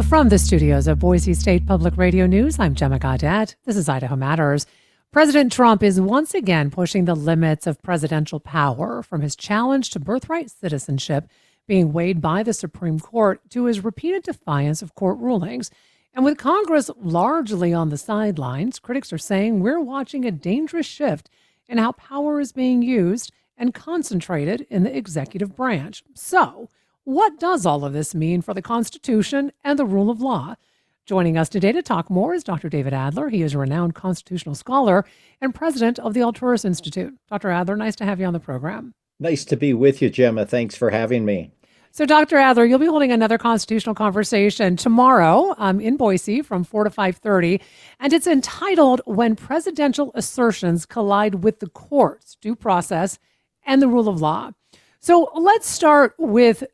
From the studios of Boise State Public Radio News, I'm Gemma Gaudet. This is Idaho Matters. President Trump is once again pushing the limits of presidential power, from his challenge to birthright citizenship being weighed by the Supreme Court to his repeated defiance of court rulings. And with Congress largely on the sidelines, critics are saying we're watching a dangerous shift in how power is being used and concentrated in the executive branch. So, what does all of this mean for the Constitution and the rule of law? Joining us today to talk more is Dr. David Adler. He is a renowned constitutional scholar and president of the Alturas Institute. Dr. Adler, nice to have you on the program. Nice to be with you, Gemma. Thanks for having me. So, Dr. Adler, you'll be holding another constitutional conversation tomorrow in Boise from 4 to 5:30, and it's entitled "When Presidential Assertions Collide with the Courts, Due Process, and the Rule of Law." So let's start with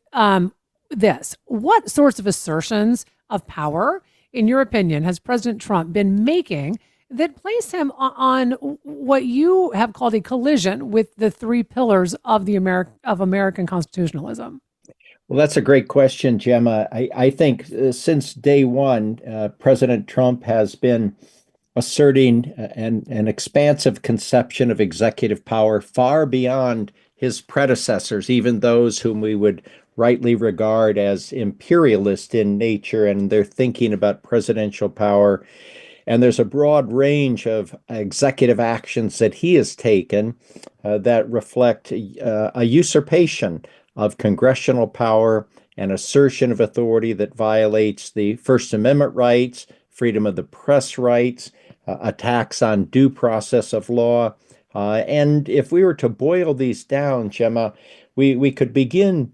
this. What sorts of assertions of power, in your opinion, has President Trump been making that place him on what you have called a collision with the three pillars of the American constitutionalism? Well, that's a great question, Gemma. I think since day one, President Trump has been asserting an expansive conception of executive power far beyond his predecessors, even those whom we would rightly regard as imperialist in nature and their thinking about presidential power. And there's a broad range of executive actions that he has taken that reflect a usurpation of congressional power, an assertion of authority that violates the First Amendment rights, freedom of the press rights, attacks on due process of law. And if we were to boil these down, Gemma, we could begin,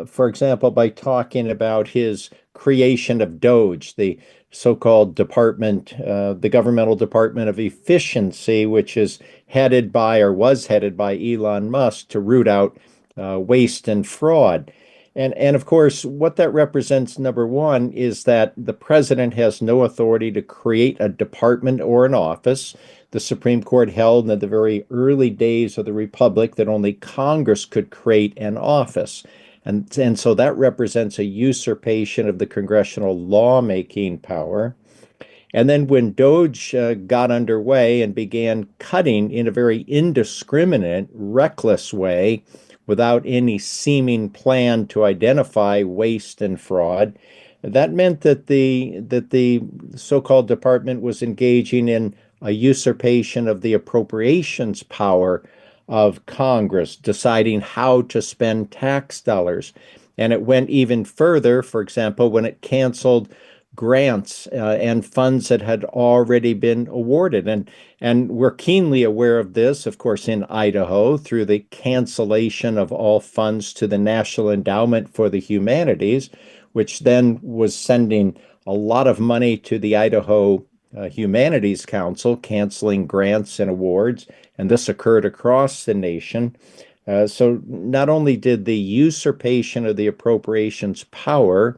for example, by talking about his creation of DOGE, the so-called department, the governmental department of efficiency, which is headed by or was headed by Elon Musk to root out waste and fraud. And of course, what that represents, number one, is that the president has no authority to create a department or an office. The Supreme Court held in the very early days of the Republic that only Congress could create an office. And so that represents a usurpation of the congressional lawmaking power. And then when DOGE got underway and began cutting in a very indiscriminate, reckless way, without any seeming plan to identify waste and fraud, that meant that the so-called department was engaging in a usurpation of the appropriations power of Congress, deciding how to spend tax dollars. And it went even further, for example, when it canceled grants and funds that had already been awarded. And we're keenly aware of this, of course, in Idaho through the cancellation of all funds to the National Endowment for the Humanities, which then was sending a lot of money to the Idaho Humanities Council, canceling grants and awards. And this occurred across the nation. So not only did the usurpation of the appropriations power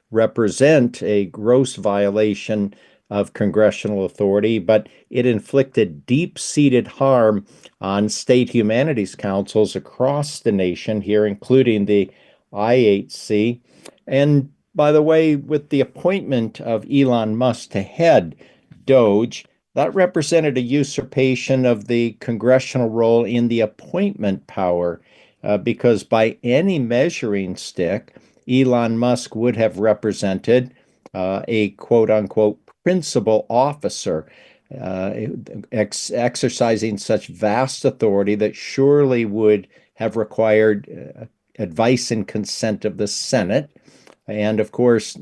represent a gross violation of congressional authority, but it inflicted deep-seated harm on state humanities councils across the nation here, including the IHC. And by the way, with the appointment of Elon Musk to head DOGE, that represented a usurpation of the congressional role in the appointment power, because by any measuring stick, Elon Musk would have represented a quote-unquote principal officer, exercising such vast authority that surely would have required advice and consent of the Senate. And of course,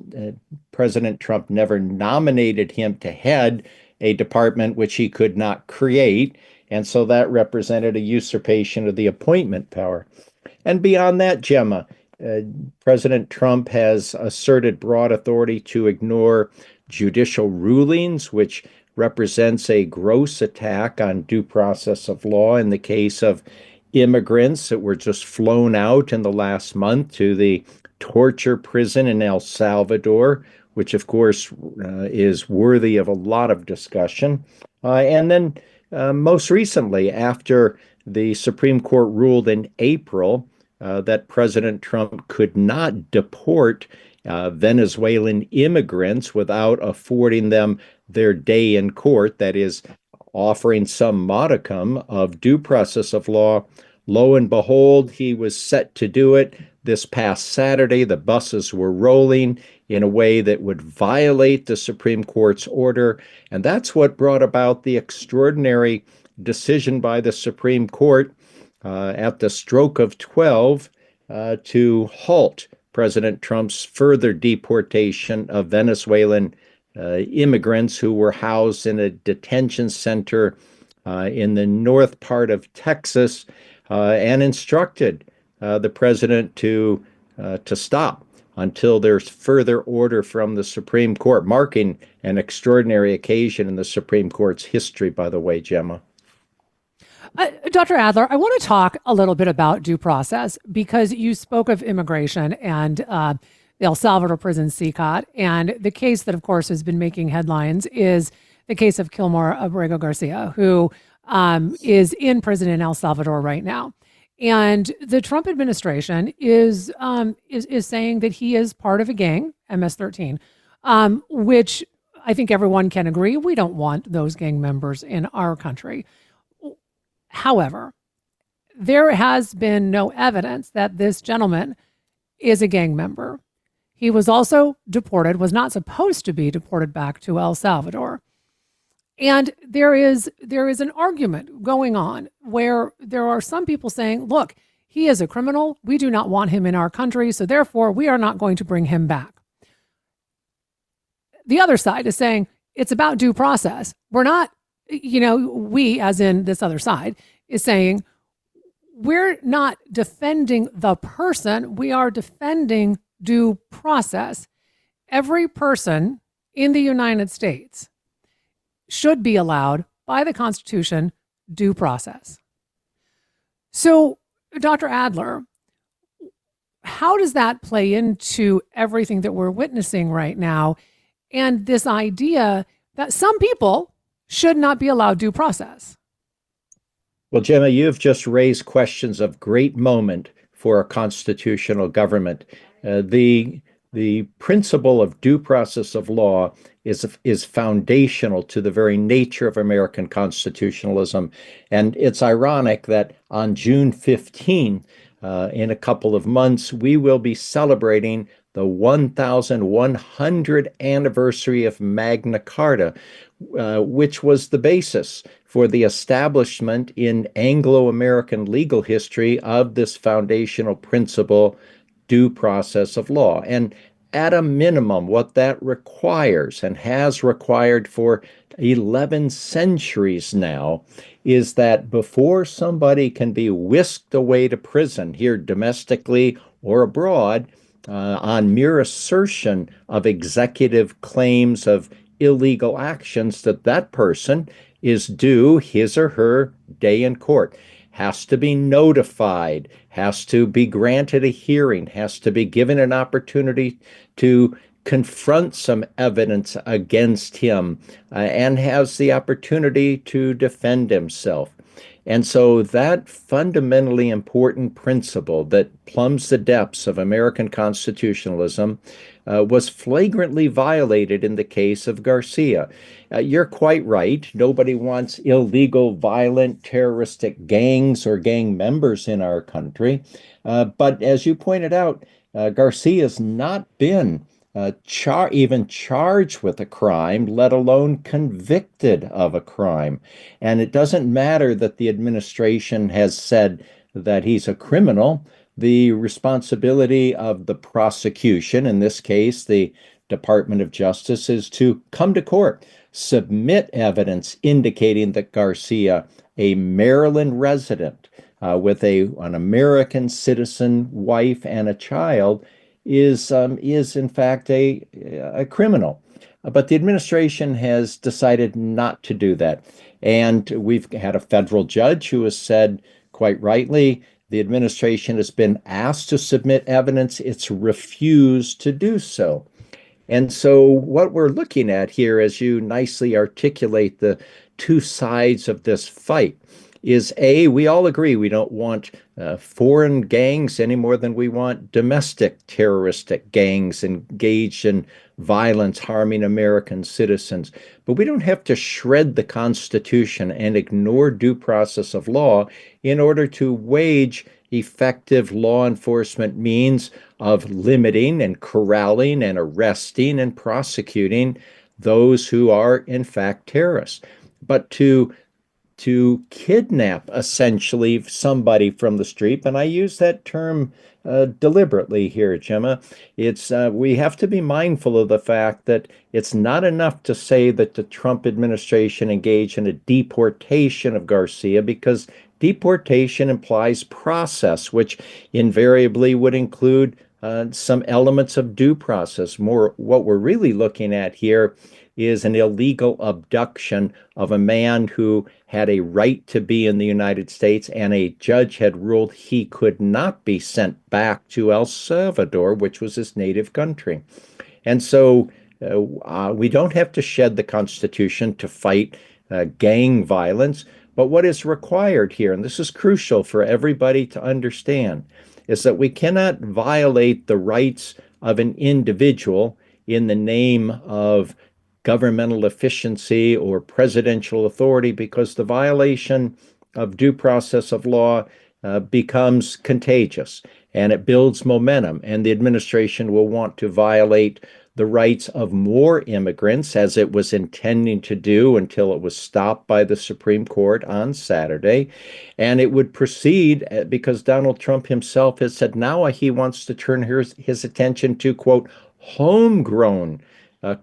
President Trump never nominated him to head a department which he could not create. And so that represented a usurpation of the appointment power. And beyond that, Gemma, President Trump has asserted broad authority to ignore judicial rulings, which represents a gross attack on due process of law in the case of immigrants that were just flown out in the last month to the torture prison in El Salvador, which of course is worthy of a lot of discussion. And then most recently, after the Supreme Court ruled in April that President Trump could not deport Venezuelan immigrants without affording them their day in court, that is, offering some modicum of due process of law. Lo and behold, he was set to do it this past Saturday. The buses were rolling in a way that would violate the Supreme Court's order. And that's what brought about the extraordinary decision by the Supreme Court at the stroke of 12 to halt President Trump's further deportation of Venezuelan immigrants who were housed in a detention center in the north part of Texas, and instructed the president to stop until there's further order from the Supreme Court, marking an extraordinary occasion in the Supreme Court's history, by the way, Gemma. Dr. Adler, I want to talk a little bit about due process because you spoke of immigration and the El Salvador prison CCOT. And the case that, of course, has been making headlines is the case of Kilmore Abrego Garcia, who is in prison in El Salvador right now. And the Trump administration is saying that he is part of a gang, MS-13, which I think everyone can agree we don't want those gang members in our country. However, there has been no evidence that this gentleman is a gang member. He was also deported, was not supposed to be deported back to El Salvador. And there is an argument going on where there are some people saying, look, he is a criminal. We do not want him in our country, so therefore we are not going to bring him back. The other side is saying it's about due process. We're not, we, as in this other side, is saying we're not defending the person. We are defending due process. Every person in the United States should be allowed by the Constitution due process. So, Dr. Adler, how does that play into everything that we're witnessing right now and this idea that some people should not be allowed due process? Well, Gemma, you've just raised questions of great moment for a constitutional government. The principle of due process of law is foundational to the very nature of American constitutionalism. And it's ironic that on June 15, in a couple of months, we will be celebrating the 1100th anniversary of Magna Carta, which was the basis for the establishment in Anglo-American legal history of this foundational principle, due process of law. And at a minimum, what that requires and has required for 11 centuries now is that before somebody can be whisked away to prison here domestically or abroad on mere assertion of executive claims of illegal actions, that person is due his or her day in court, has to be notified, has to be granted a hearing, has to be given an opportunity to confront some evidence against him, and has the opportunity to defend himself. And so that fundamentally important principle that plumbs the depths of American constitutionalism was flagrantly violated in the case of Garcia. You're quite right. Nobody wants illegal, violent, terroristic gangs or gang members in our country. But as you pointed out, Garcia's not been even charged with a crime, let alone convicted of a crime. And it doesn't matter that the administration has said that he's a criminal. The responsibility of the prosecution, in this case, the Department of Justice, is to come to court, submit evidence indicating that Garcia, a Maryland resident with an American citizen wife and a child, is in fact a criminal. But the administration has decided not to do that. And we've had a federal judge who has said, quite rightly, the administration has been asked to submit evidence. It's refused to do so. And so what we're looking at here, as you nicely articulate the two sides of this fight, is A, we all agree we don't want foreign gangs any more than we want domestic terroristic gangs engaged in violence harming American citizens. But we don't have to shred the Constitution and ignore due process of law in order to wage effective law enforcement means of limiting and corralling and arresting and prosecuting those who are in fact terrorists. But to kidnap essentially somebody from the street, and I use that term deliberately here, Gemma. It's we have to be mindful of the fact that it's not enough to say that the Trump administration engaged in a deportation of Garcia, because deportation implies process, which invariably would include some elements of due process. More, what we're really looking at here is an illegal abduction of a man who had a right to be in the United States, and a judge had ruled he could not be sent back to El Salvador, which was his native country. And so we don't have to shed the Constitution to fight gang violence. But what is required here, and this is crucial for everybody to understand, is that we cannot violate the rights of an individual in the name of governmental efficiency or presidential authority, because the violation of due process of law becomes contagious and it builds momentum. And the administration will want to violate the rights of more immigrants, as it was intending to do until it was stopped by the Supreme Court on Saturday. And it would proceed because Donald Trump himself has said now he wants to turn his attention to, quote, homegrown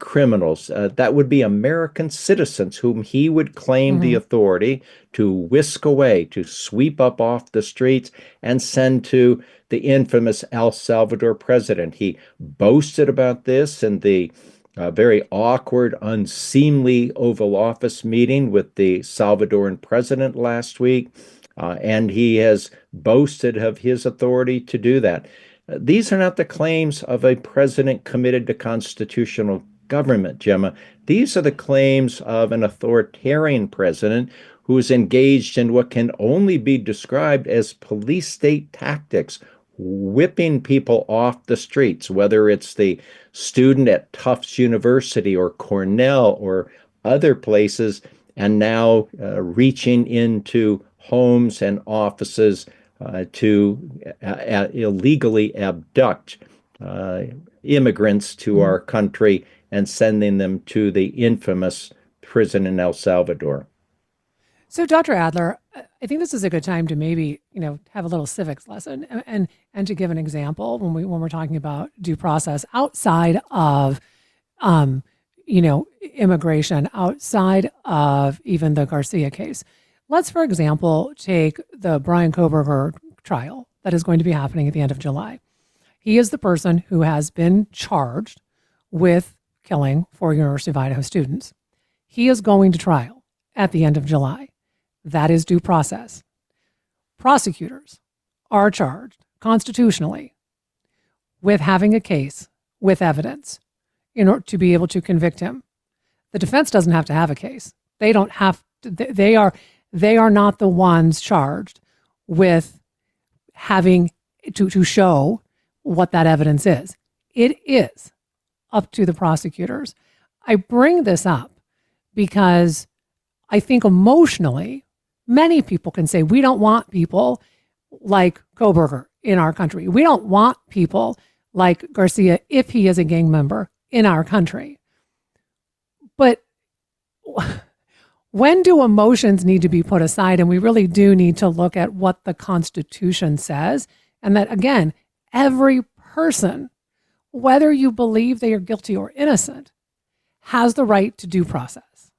criminals. That would be American citizens whom he would claim the authority to whisk away, to sweep up off the streets and send to the infamous El Salvador president. He boasted about this in the very awkward, unseemly Oval Office meeting with the Salvadoran president last week. And he has boasted of his authority to do that. These are not the claims of a president committed to constitutional government, Gemma. These are the claims of an authoritarian president who is engaged in what can only be described as police state tactics, whipping people off the streets, whether it's the student at Tufts University or Cornell or other places, and now reaching into homes and offices to illegally abduct immigrants to our country and sending them to the infamous prison in El Salvador. So, Dr. Adler, I think this is a good time to maybe, have a little civics lesson and to give an example when we're talking about due process outside of, immigration, outside of even the Garcia case. Let's, for example, take the Brian Koberger trial that is going to be happening at the end of July. He is the person who has been charged with killing 4 University of Idaho students. He is going to trial at the end of July. That is due process. Prosecutors are charged constitutionally with having a case with evidence in order to be able to convict him. The defense doesn't have to have a case. They don't have to, they are not the ones charged with having to show what that evidence is. It is up to the prosecutors. I bring this up because I think emotionally, many people can say, we don't want people like Koberger in our country. We don't want people like Garcia, if he is a gang member, in our country. But when do emotions need to be put aside? And we really do need to look at what the Constitution says. And that, again, every person, whether you believe they are guilty or innocent, has the right to due process.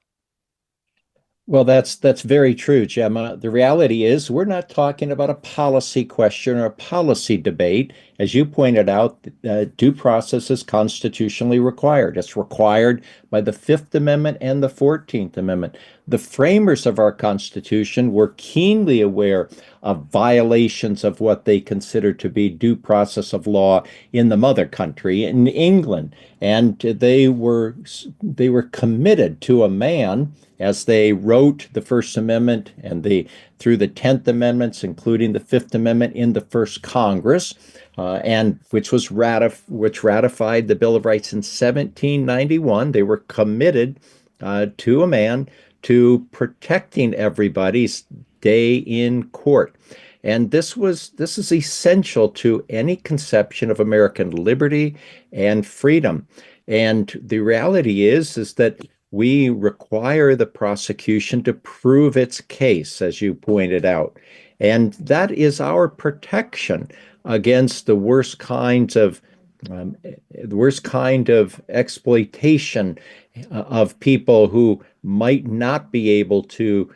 Well, that's very true, Gemma. The reality is we're not talking about a policy question or a policy debate, as you pointed out, due process is constitutionally required. It's required by the Fifth Amendment and the 14th Amendment. The framers of our Constitution were keenly aware of violations of what they considered to be due process of law in the mother country, in England, and they were committed to a man as they wrote the First Amendment and through the 10th Amendments, including the Fifth Amendment in the first Congress, and which ratified the Bill of Rights in 1791. They were committed to a man to protecting everybody's day in court. And this is essential to any conception of American liberty and freedom. And the reality is that we require the prosecution to prove its case, as you pointed out. And that is our protection against the worst kind of exploitation of people who might not be able to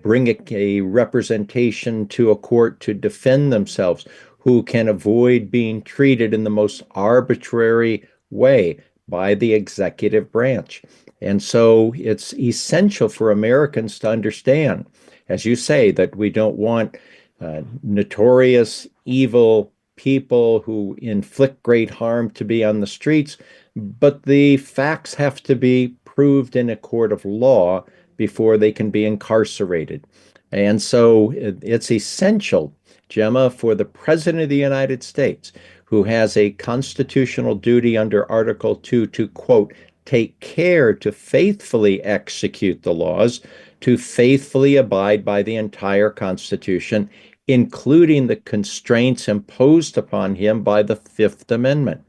bring a representation to a court to defend themselves, who can avoid being treated in the most arbitrary way by the executive branch. And so it's essential for Americans to understand, as you say, that we don't want notorious evil people who inflict great harm to be on the streets, but the facts have to be proved in a court of law before they can be incarcerated. And so it's essential, Gemma, for the President of the United States, who has a constitutional duty under Article 2 to, quote, take care to faithfully execute the laws, to faithfully abide by the entire Constitution, including the constraints imposed upon him by the Fifth Amendment,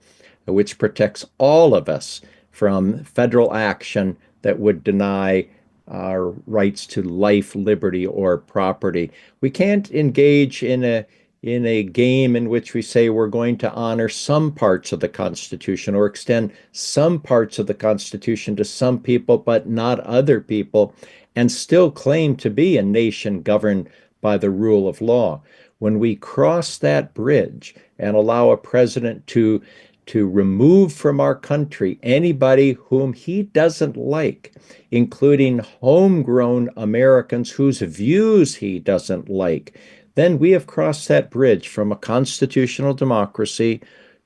which protects all of us from federal action that would deny our rights to life, liberty, or property. We can't engage in a game in which we say we're going to honor some parts of the Constitution or extend some parts of the Constitution to some people, but not other people, and still claim to be a nation governed by the rule of law. When we cross that bridge and allow a president to remove from our country anybody whom he doesn't like, including homegrown Americans whose views he doesn't like, then we have crossed that bridge from a constitutional democracy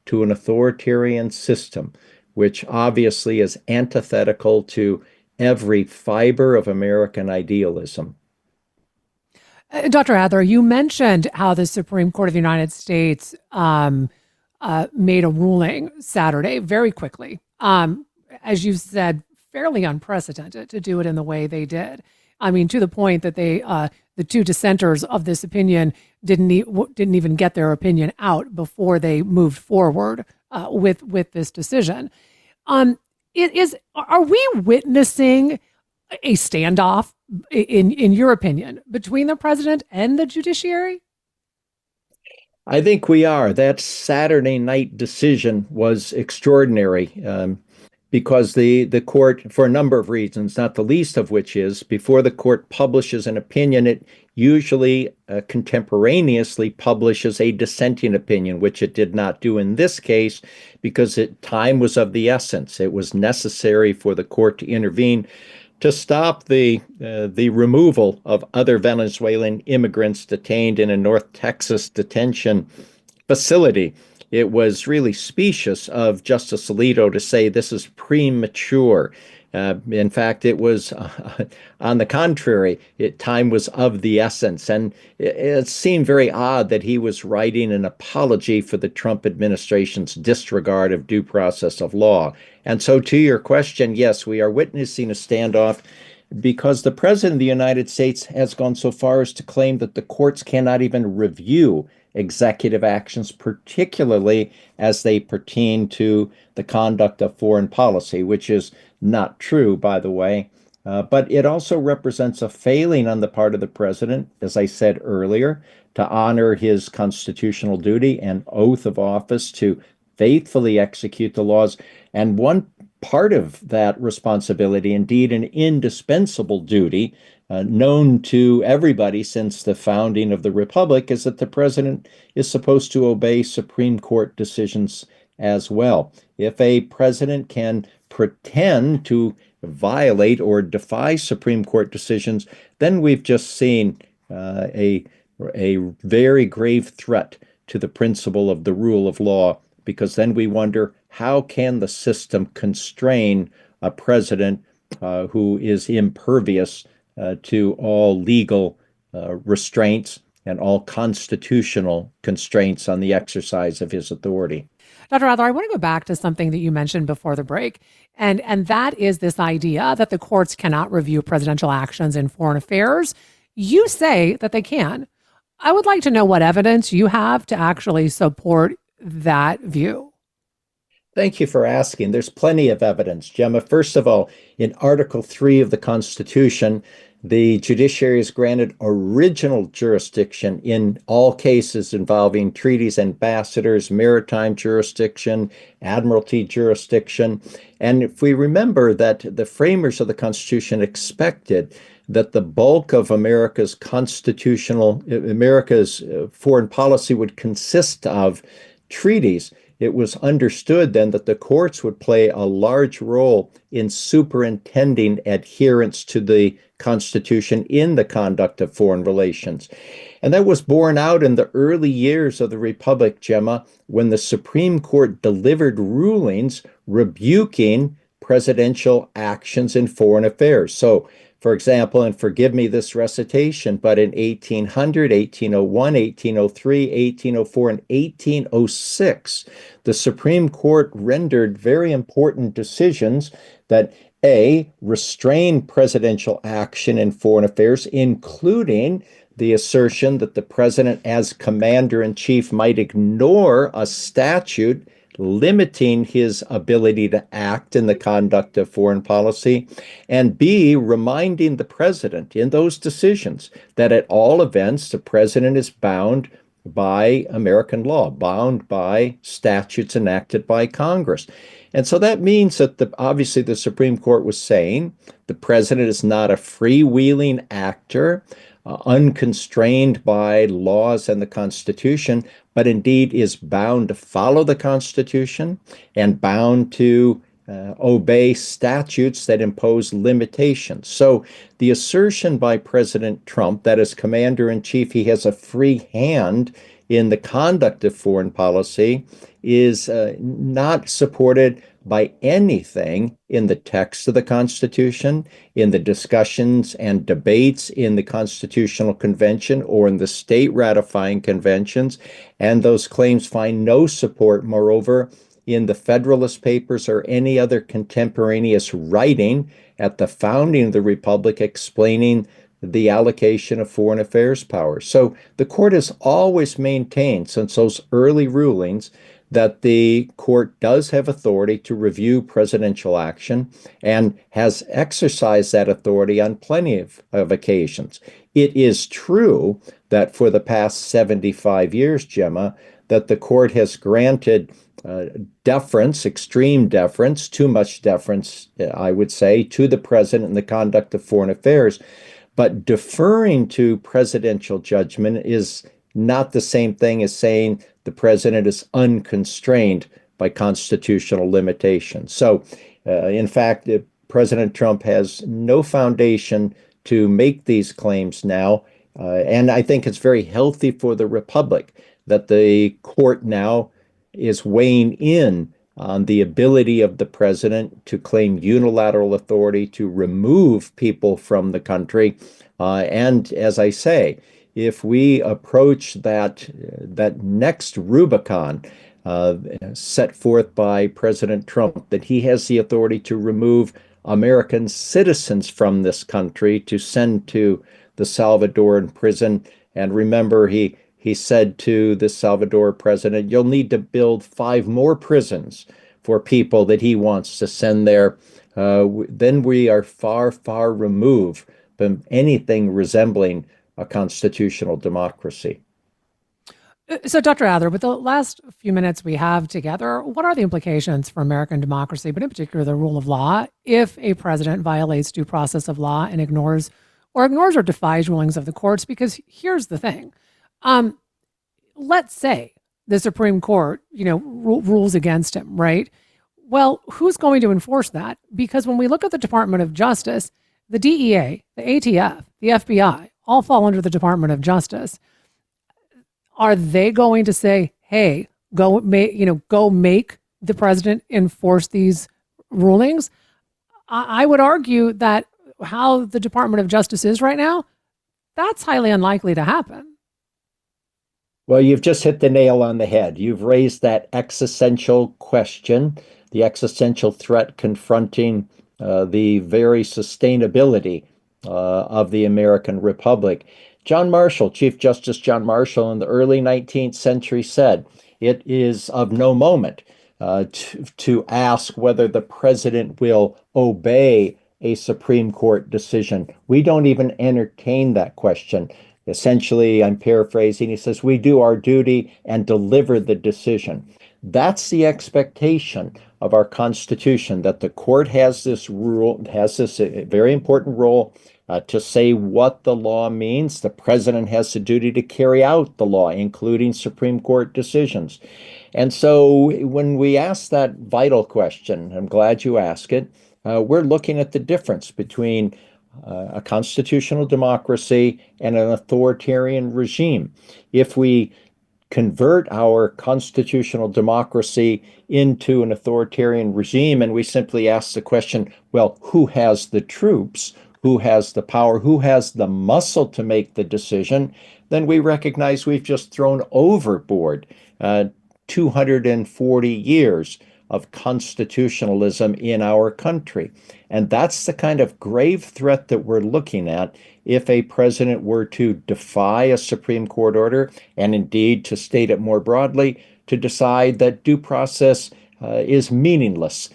to an authoritarian system, which obviously is antithetical to every fiber of American idealism. Dr. Adler, you mentioned how the Supreme Court of the United States made a ruling Saturday very quickly. As you said, fairly unprecedented to do it in the way they did. I mean, to the point that the two dissenters of this opinion didn't even get their opinion out before they moved forward with this decision. Are we witnessing a standoff, in your opinion, between the president and the judiciary? I think we are. That Saturday night decision was extraordinary because the court, for a number of reasons, not the least of which is before the court publishes an opinion, it usually contemporaneously publishes a dissenting opinion, which it did not do in this case because time was of the essence. It was necessary for the court to intervene to stop the removal of other Venezuelan immigrants detained in a North Texas detention facility. It was really specious of Justice Alito to say this is premature. In fact, it was on the contrary, time was of the essence. And it seemed very odd that he was writing an apology for the Trump administration's disregard of due process of law. And so to your question, yes, we are witnessing a standoff because the President of the United States has gone so far as to claim that the courts cannot even review executive actions, particularly as they pertain to the conduct of foreign policy, which is not true, by the way. But it also represents a failing on the part of the president, as I said earlier, to honor his constitutional duty and oath of office to faithfully execute the laws. And one part of that responsibility, indeed an indispensable duty, known to everybody since the founding of the Republic is that the president is supposed to obey Supreme Court decisions as well. If a president can pretend to violate or defy Supreme Court decisions, then we've just seen a very grave threat to the principle of the rule of law, because then we wonder, how can the system constrain a president who is impervious to all legal restraints and all constitutional constraints on the exercise of his authority? Dr. Adler, I want to go back to something that you mentioned before the break, and that is this idea that the courts cannot review presidential actions in foreign affairs. You say that they can. I would like to know what evidence you have to actually support that view. Thank you for asking. There's plenty of evidence, Gemma. First of all, in Article 3 of the Constitution, the judiciary is granted original jurisdiction in all cases involving treaties, ambassadors, maritime jurisdiction, admiralty jurisdiction. And if we remember that the framers of the Constitution expected that the bulk of America's foreign policy would consist of treaties, it was understood then that the courts would play a large role in superintending adherence to the Constitution in the conduct of foreign relations. And that was borne out in the early years of the Republic, Gemma, when the Supreme Court delivered rulings rebuking presidential actions in foreign affairs. So, for example, and forgive me this recitation, but in 1800, 1801, 1803, 1804, and 1806, the Supreme Court rendered very important decisions that A, restrain presidential action in foreign affairs, including the assertion that the president, as commander-in-chief, might ignore a statute limiting his ability to act in the conduct of foreign policy, and B, reminding the president in those decisions that at all events, the president is bound by American law, bound by statutes enacted by Congress. And so that means that obviously the Supreme Court was saying the president is not a freewheeling actor, unconstrained by laws and the Constitution, but indeed is bound to follow the Constitution and bound to obey statutes that impose limitations. So the assertion by President Trump that as commander-in-chief he has a free hand in the conduct of foreign policy is not supported by anything in the text of the Constitution, in the discussions and debates in the Constitutional Convention or in the state ratifying conventions. And those claims find no support, moreover, in the Federalist Papers or any other contemporaneous writing at the founding of the Republic explaining the allocation of foreign affairs powers. So the court has always maintained, since those early rulings, that the court does have authority to review presidential action and has exercised that authority on plenty of occasions. It is true that for the past 75 years, Gemma, that the court has granted deference, extreme deference, too much deference, I would say, to the president in the conduct of foreign affairs. But deferring to presidential judgment is not the same thing as saying the president is unconstrained by constitutional limitations. So, in fact, President Trump has no foundation to make these claims now. And I think it's very healthy for the Republic that the court now is weighing in on the ability of the president to claim unilateral authority to remove people from the country. And as I say, if we approach that next Rubicon set forth by President Trump, that he has the authority to remove American citizens from this country, to send to the Salvadoran prison. And remember, he said to the Salvador president, you'll need to build 5 more prisons for people that he wants to send there. Then we are far, far removed from anything resembling a constitutional democracy. So, Dr. Adler, with the last few minutes we have together, what are the implications for American democracy, but in particular the rule of law, if a president violates due process of law and ignores or ignores or defies rulings of the courts. Because here's the thing. Let's say the Supreme Court, rules against him, right? Well, who's going to enforce that? Because when we look at the Department of Justice, the DEA, the ATF, the FBI, all fall under the Department of Justice. Are they going to say, hey, go make the president enforce these rulings? I would argue that how the Department of Justice is right now, that's highly unlikely to happen. Well, you've just hit the nail on the head. You've raised that existential question, the existential threat confronting the very sustainability of the American Republic. John Marshall, Chief Justice John Marshall, in the early 19th century said, it is of no moment to ask whether the president will obey a Supreme Court decision. We don't even entertain that question. Essentially, I'm paraphrasing, he says, we do our duty and deliver the decision. That's the expectation of our Constitution, that the court has this very important role to say what the law means. The president has the duty to carry out the law, including Supreme Court decisions. And so when we ask that vital question, I'm glad you ask it, we're looking at the difference between a constitutional democracy and an authoritarian regime. If we convert our constitutional democracy into an authoritarian regime and we simply ask the question, well, who has the troops? Who has the power? Who has the muscle to make the decision? Then we recognize we've just thrown overboard 240 years of constitutionalism in our country. And that's the kind of grave threat that we're looking at if a president were to defy a Supreme Court order, and indeed, to state it more broadly, to decide that due process is meaningless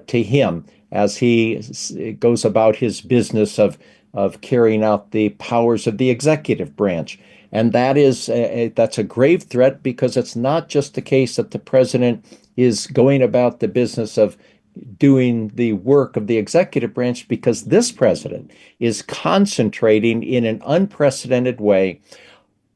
to him as he goes about his business of carrying out the powers of the executive branch. And that's a grave threat, because it's not just the case that the president is going about the business of doing the work of the executive branch, because this president is concentrating in an unprecedented way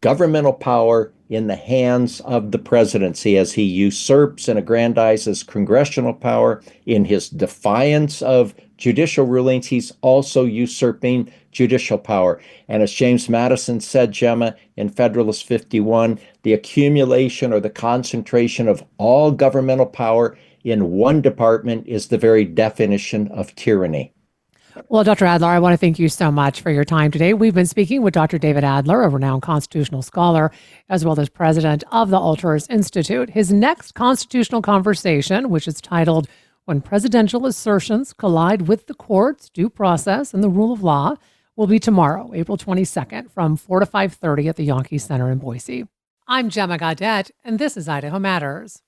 governmental power in the hands of the presidency as he usurps and aggrandizes congressional power. In his defiance of judicial rulings, he's also usurping judicial power. And as James Madison said, Gemma, in Federalist 51, the accumulation or the concentration of all governmental power in one department is the very definition of tyranny. Well, Dr. Adler, I want to thank you so much for your time today. We've been speaking with Dr. David Adler, a renowned constitutional scholar, as well as president of the Alters Institute. His next constitutional conversation, which is titled When Presidential Assertions Collide with the Courts, Due Process, and the Rule of Law, will be tomorrow, April 22nd, from 4 to 5:30 at the Yankee Center in Boise. I'm Gemma Gaudette, and this is Idaho Matters.